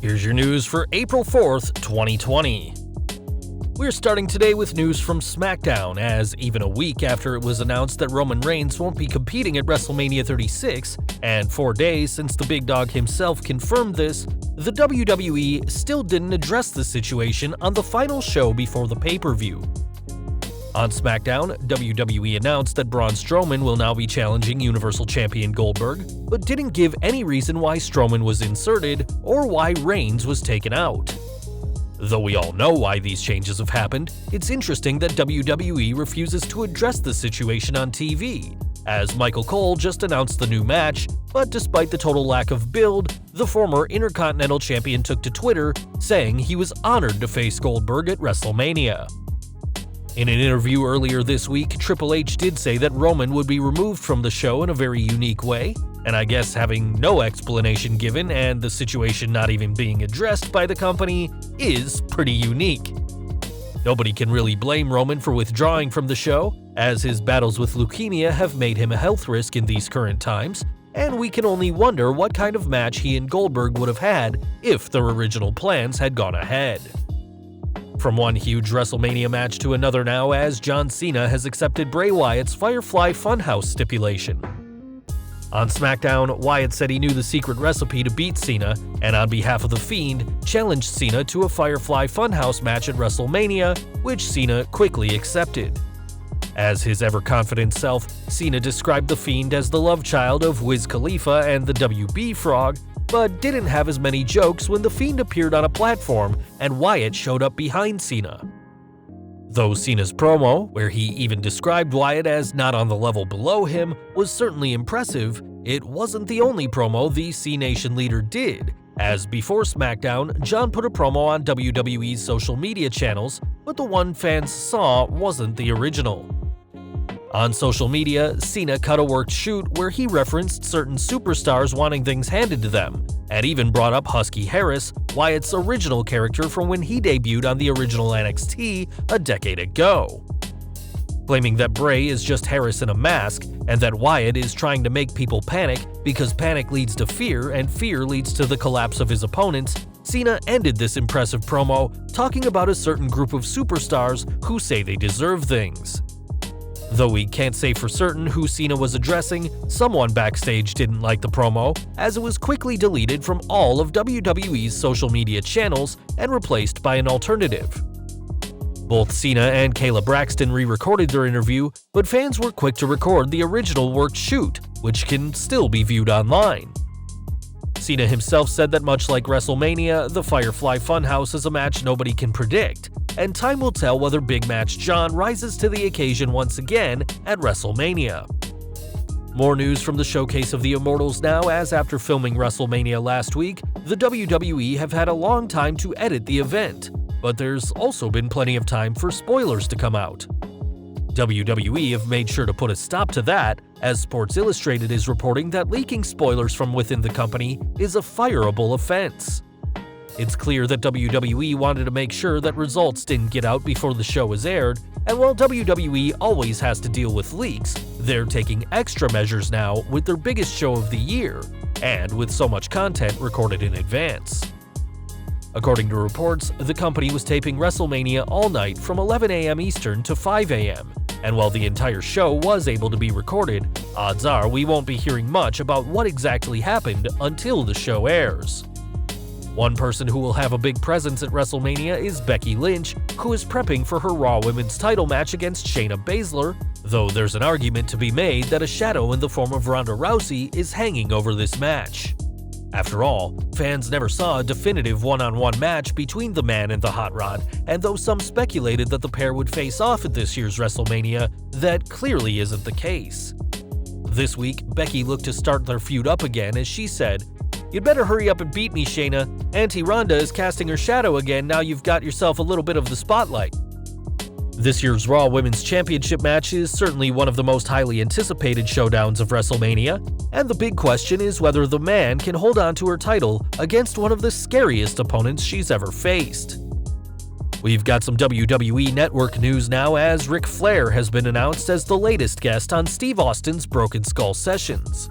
Here's your news for April 4th, 2020. We're starting today with news from SmackDown, as even a week after it was announced that Roman Reigns won't be competing at WrestleMania 36, and 4 days since the big dog himself confirmed this, the WWE still didn't address the situation on the final show before the pay-per-view. On SmackDown, WWE announced that Braun Strowman will now be challenging Universal Champion Goldberg, but didn't give any reason why Strowman was inserted or why Reigns was taken out. Though we all know why these changes have happened, it's interesting that WWE refuses to address the situation on TV, as Michael Cole just announced the new match, but despite the total lack of build, the former Intercontinental Champion took to Twitter saying he was honored to face Goldberg at WrestleMania. In an interview earlier this week, Triple H did say that Roman would be removed from the show in a very unique way, and I guess having no explanation given and the situation not even being addressed by the company is pretty unique. Nobody can really blame Roman for withdrawing from the show, as his battles with leukemia have made him a health risk in these current times, and we can only wonder what kind of match he and Goldberg would have had if their original plans had gone ahead. From one huge WrestleMania match to another now, as John Cena has accepted Bray Wyatt's Firefly Funhouse stipulation. On SmackDown, Wyatt said he knew the secret recipe to beat Cena, and on behalf of The Fiend, challenged Cena to a Firefly Funhouse match at WrestleMania, which Cena quickly accepted. As his ever-confident self, Cena described The Fiend as the love child of Wiz Khalifa and the WB Frog, but didn't have as many jokes when The Fiend appeared on a platform and Wyatt showed up behind Cena. Though Cena's promo, where he even described Wyatt as not on the level below him, was certainly impressive, it wasn't the only promo the C-Nation leader did, as before SmackDown, John put a promo on WWE's social media channels, but the one fans saw wasn't the original. On social media, Cena cut a worked shoot where he referenced certain superstars wanting things handed to them, and even brought up Husky Harris, Wyatt's original character from when he debuted on the original NXT a decade ago. Claiming that Bray is just Harris in a mask, and that Wyatt is trying to make people panic because panic leads to fear and fear leads to the collapse of his opponents, Cena ended this impressive promo talking about a certain group of superstars who say they deserve things. Though we can't say for certain who Cena was addressing, someone backstage didn't like the promo, as it was quickly deleted from all of WWE's social media channels and replaced by an alternative. Both Cena and Kayla Braxton re-recorded their interview, but fans were quick to record the original worked shoot, which can still be viewed online. Cena himself said that much like WrestleMania, the Firefly Funhouse is a match nobody can predict, and time will tell whether Big Match John rises to the occasion once again at WrestleMania. More news from the Showcase of the Immortals now, as after filming WrestleMania last week, the WWE have had a long time to edit the event, but there's also been plenty of time for spoilers to come out. WWE have made sure to put a stop to that, as Sports Illustrated is reporting that leaking spoilers from within the company is a fireable offense. It's clear that WWE wanted to make sure that results didn't get out before the show was aired, and while WWE always has to deal with leaks, they're taking extra measures now with their biggest show of the year, and with so much content recorded in advance. According to reports, the company was taping WrestleMania all night from 11 a.m. Eastern to 5 a.m., and while the entire show was able to be recorded, odds are we won't be hearing much about what exactly happened until the show airs. One person who will have a big presence at WrestleMania is Becky Lynch, who is prepping for her Raw Women's title match against Shayna Baszler, though there's an argument to be made that a shadow in the form of Ronda Rousey is hanging over this match. After all, fans never saw a definitive one-on-one match between the Man and the Hot Rod, and though some speculated that the pair would face off at this year's WrestleMania, that clearly isn't the case. This week, Becky looked to start their feud up again as she said, "You'd better hurry up and beat me, Shayna. Auntie Ronda is casting her shadow again now you've got yourself a little bit of the spotlight." This year's Raw Women's Championship match is certainly one of the most highly anticipated showdowns of WrestleMania, and the big question is whether the Man can hold on to her title against one of the scariest opponents she's ever faced. We've got some WWE Network news now, as Ric Flair has been announced as the latest guest on Steve Austin's Broken Skull Sessions.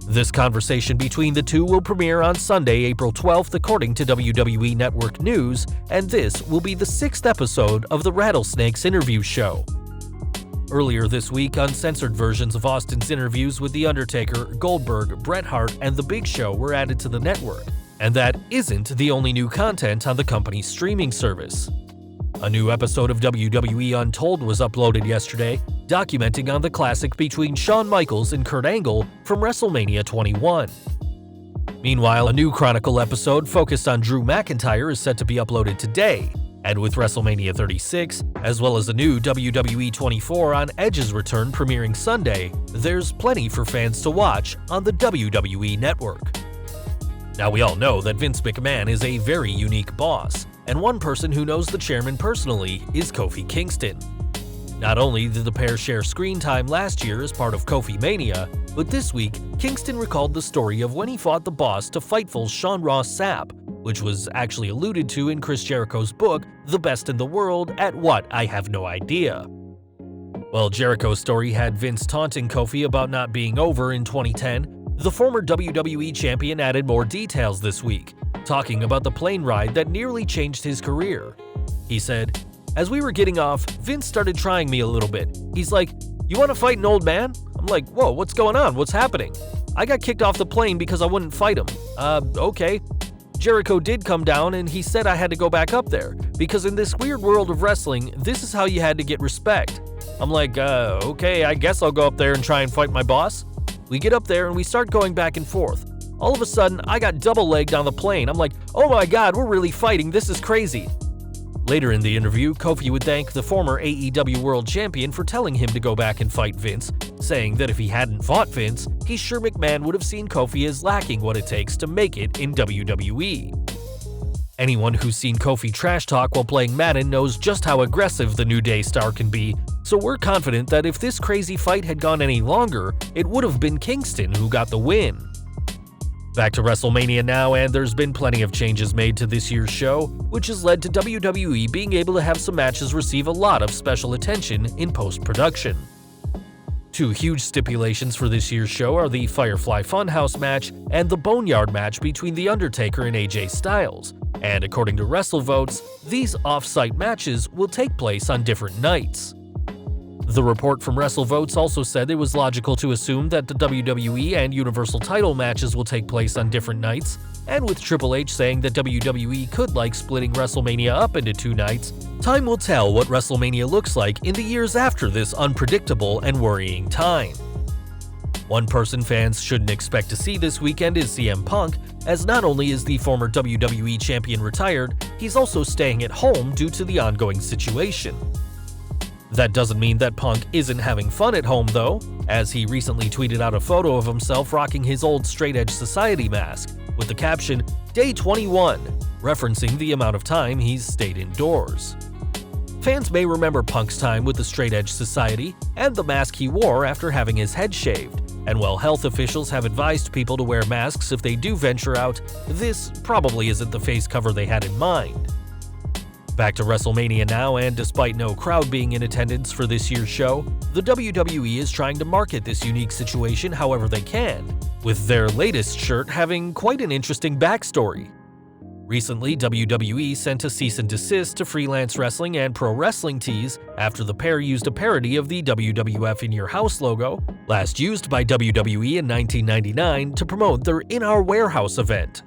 This conversation between the two will premiere on Sunday, April 12th, according to WWE Network News, and this will be the 6th episode of the Rattlesnakes interview show. Earlier this week, uncensored versions of Austin's interviews with The Undertaker, Goldberg, Bret Hart, and The Big Show were added to the network, and that isn't the only new content on the company's streaming service. A new episode of WWE Untold was uploaded yesterday, documenting on the classic between Shawn Michaels and Kurt Angle from WrestleMania 21. Meanwhile, a new Chronicle episode focused on Drew McIntyre is set to be uploaded today, and with WrestleMania 36, as well as a new WWE 24 on Edge's return premiering Sunday, there's plenty for fans to watch on the WWE Network. Now, we all know that Vince McMahon is a very unique boss, and one person who knows the chairman personally is Kofi Kingston. Not only did the pair share screen time last year as part of Kofi Mania, but this week, Kingston recalled the story of when he fought the boss to Fightful's Sean Ross Sapp, which was actually alluded to in Chris Jericho's book, The Best in the World, at what? I have no idea. While Jericho's story had Vince taunting Kofi about not being over in 2010, the former WWE champion added more details this week, talking about the plane ride that nearly changed his career. He said, "As we were getting off, Vince started trying me a little bit. He's like, 'You want to fight an old man?' I'm like, 'Whoa, what's going on? What's happening?' I got kicked off the plane because I wouldn't fight him. Okay. Jericho did come down and he said I had to go back up there, because in this weird world of wrestling, this is how you had to get respect. I'm like, okay, I guess I'll go up there and try and fight my boss. We get up there and we start going back and forth. All of a sudden, I got double-legged on the plane. I'm like, oh my god, we're really fighting, this is crazy." Later in the interview, Kofi would thank the former AEW World Champion for telling him to go back and fight Vince, saying that if he hadn't fought Vince, he's sure McMahon would have seen Kofi as lacking what it takes to make it in WWE. Anyone who's seen Kofi trash talk while playing Madden knows just how aggressive the New Day star can be, so we're confident that if this crazy fight had gone any longer, it would have been Kingston who got the win. Back to WrestleMania now, and there's been plenty of changes made to this year's show, which has led to WWE being able to have some matches receive a lot of special attention in post-production. Two huge stipulations for this year's show are the Firefly Funhouse match and the Boneyard match between The Undertaker and AJ Styles, and according to WrestleVotes, these off-site matches will take place on different nights. The report from WrestleVotes also said it was logical to assume that the WWE and Universal title matches will take place on different nights, and with Triple H saying that WWE could like splitting WrestleMania up into 2 nights, time will tell what WrestleMania looks like in the years after this unpredictable and worrying time. One person fans shouldn't expect to see this weekend is CM Punk, as not only is the former WWE champion retired, he's also staying at home due to the ongoing situation. That doesn't mean that Punk isn't having fun at home though, as he recently tweeted out a photo of himself rocking his old Straight Edge Society mask, with the caption, "Day 21, referencing the amount of time he's stayed indoors. Fans may remember Punk's time with the Straight Edge Society and the mask he wore after having his head shaved, and while health officials have advised people to wear masks if they do venture out, this probably isn't the face cover they had in mind. Back to WrestleMania now, and despite no crowd being in attendance for this year's show, the WWE is trying to market this unique situation however they can, with their latest shirt having quite an interesting backstory. Recently, WWE sent a cease and desist to Freelance Wrestling and Pro Wrestling Tees after the pair used a parody of the WWF In Your House logo, last used by WWE in 1999 to promote their In Our Warehouse event.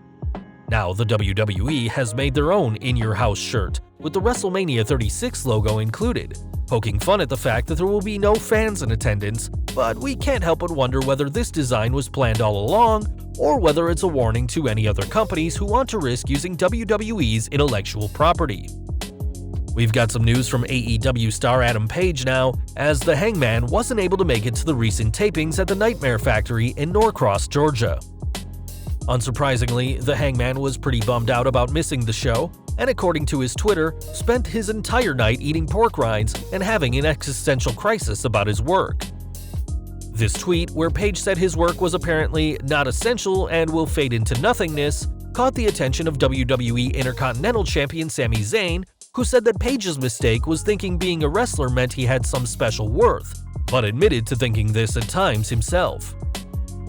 Now the WWE has made their own In Your House shirt, with the WrestleMania 36 logo included, poking fun at the fact that there will be no fans in attendance, but we can't help but wonder whether this design was planned all along, or whether it's a warning to any other companies who want to risk using WWE's intellectual property. We've got some news from AEW star Adam Page now, as the Hangman wasn't able to make it to the recent tapings at the Nightmare Factory in Norcross, Georgia. Unsurprisingly, the Hangman was pretty bummed out about missing the show, and according to his Twitter, spent his entire night eating pork rinds and having an existential crisis about his work. This tweet, where Page said his work was apparently not essential and will fade into nothingness, caught the attention of WWE Intercontinental Champion Sami Zayn, who said that Page's mistake was thinking being a wrestler meant he had some special worth, but admitted to thinking this at times himself.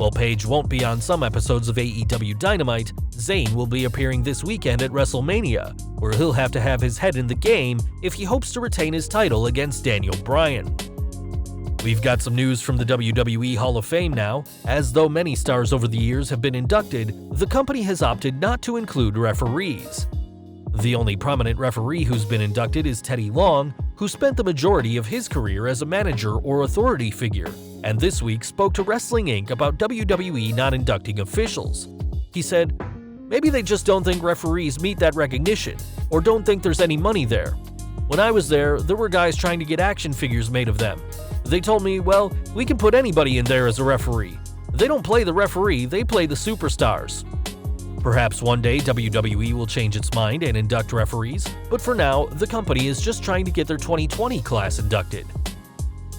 While Page won't be on some episodes of AEW Dynamite, Zayn will be appearing this weekend at WrestleMania, where he'll have to have his head in the game if he hopes to retain his title against Daniel Bryan. We've got some news from the WWE Hall of Fame now. As though many stars over the years have been inducted, the company has opted not to include referees. The only prominent referee who's been inducted is Teddy Long, who spent the majority of his career as a manager or authority figure, and this week spoke to Wrestling Inc. about WWE not inducting officials. He said, "Maybe they just don't think referees meet that recognition, or don't think there's any money there. When I was there were guys trying to get action figures made of them. They told me, well, we can put anybody in there as a referee. They don't play the referee, they play the superstars." Perhaps one day WWE will change its mind and induct referees, but for now, the company is just trying to get their 2020 class inducted.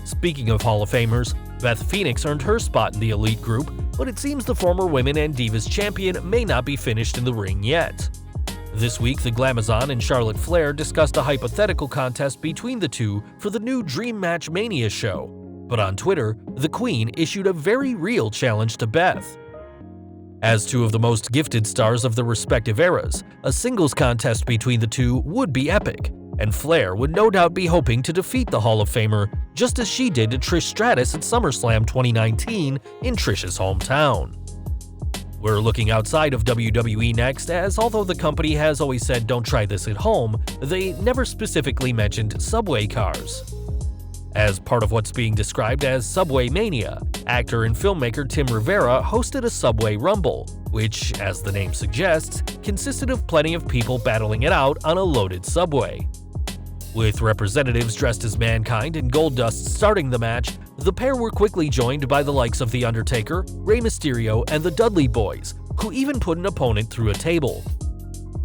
Speaking of Hall of Famers, Beth Phoenix earned her spot in the elite group, but it seems the former Women and Divas champion may not be finished in the ring yet. This week, the Glamazon and Charlotte Flair discussed a hypothetical contest between the two for the new Dream Match Mania show, but on Twitter, the Queen issued a very real challenge to Beth. As two of the most gifted stars of their respective eras, a singles contest between the two would be epic, and Flair would no doubt be hoping to defeat the Hall of Famer just as she did to Trish Stratus at SummerSlam 2019 in Trish's hometown. We're looking outside of WWE next, as although the company has always said don't try this at home, they never specifically mentioned subway cars. As part of what's being described as Subway Mania, actor and filmmaker Tim Rivera hosted a Subway Rumble, which, as the name suggests, consisted of plenty of people battling it out on a loaded subway. With representatives dressed as Mankind and Goldust starting the match, the pair were quickly joined by the likes of The Undertaker, Rey Mysterio, and the Dudley Boys, who even put an opponent through a table.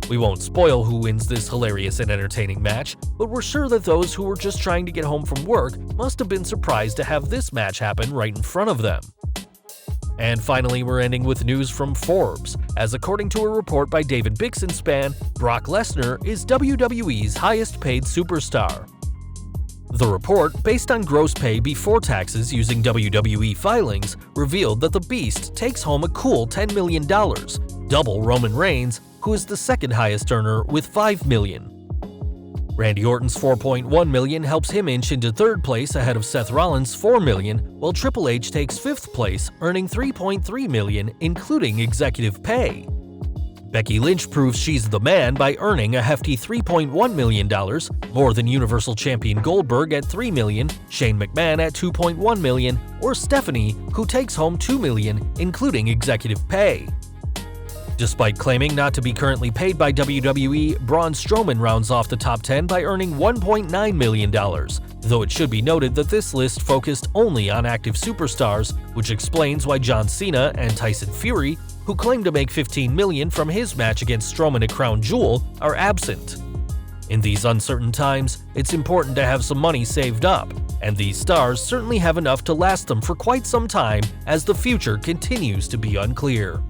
We won't spoil who wins this hilarious and entertaining match, but we're sure that those who were just trying to get home from work must have been surprised to have this match happen right in front of them. And finally, we're ending with news from Forbes, as according to a report by David Bixenspan, Brock Lesnar is WWE's highest-paid superstar. The report, based on gross pay before taxes using WWE filings, revealed that the Beast takes home a cool $10 million, double Roman Reigns, who is the second highest earner with $5 million. Randy Orton's $4.1 million helps him inch into third place ahead of Seth Rollins' $4 million, while Triple H takes fifth place, earning $3.3 million, including executive pay. Becky Lynch proves she's the man by earning a hefty $3.1 million, more than Universal Champion Goldberg at $3 million, Shane McMahon at $2.1 million, or Stephanie, who takes home $2 million, including executive pay. Despite claiming not to be currently paid by WWE, Braun Strowman rounds off the top 10 by earning $1.9 million, though it should be noted that this list focused only on active superstars, which explains why John Cena and Tyson Fury, who claim to make $15 million from his match against Strowman at Crown Jewel, are absent. In these uncertain times, it's important to have some money saved up, and these stars certainly have enough to last them for quite some time as the future continues to be unclear.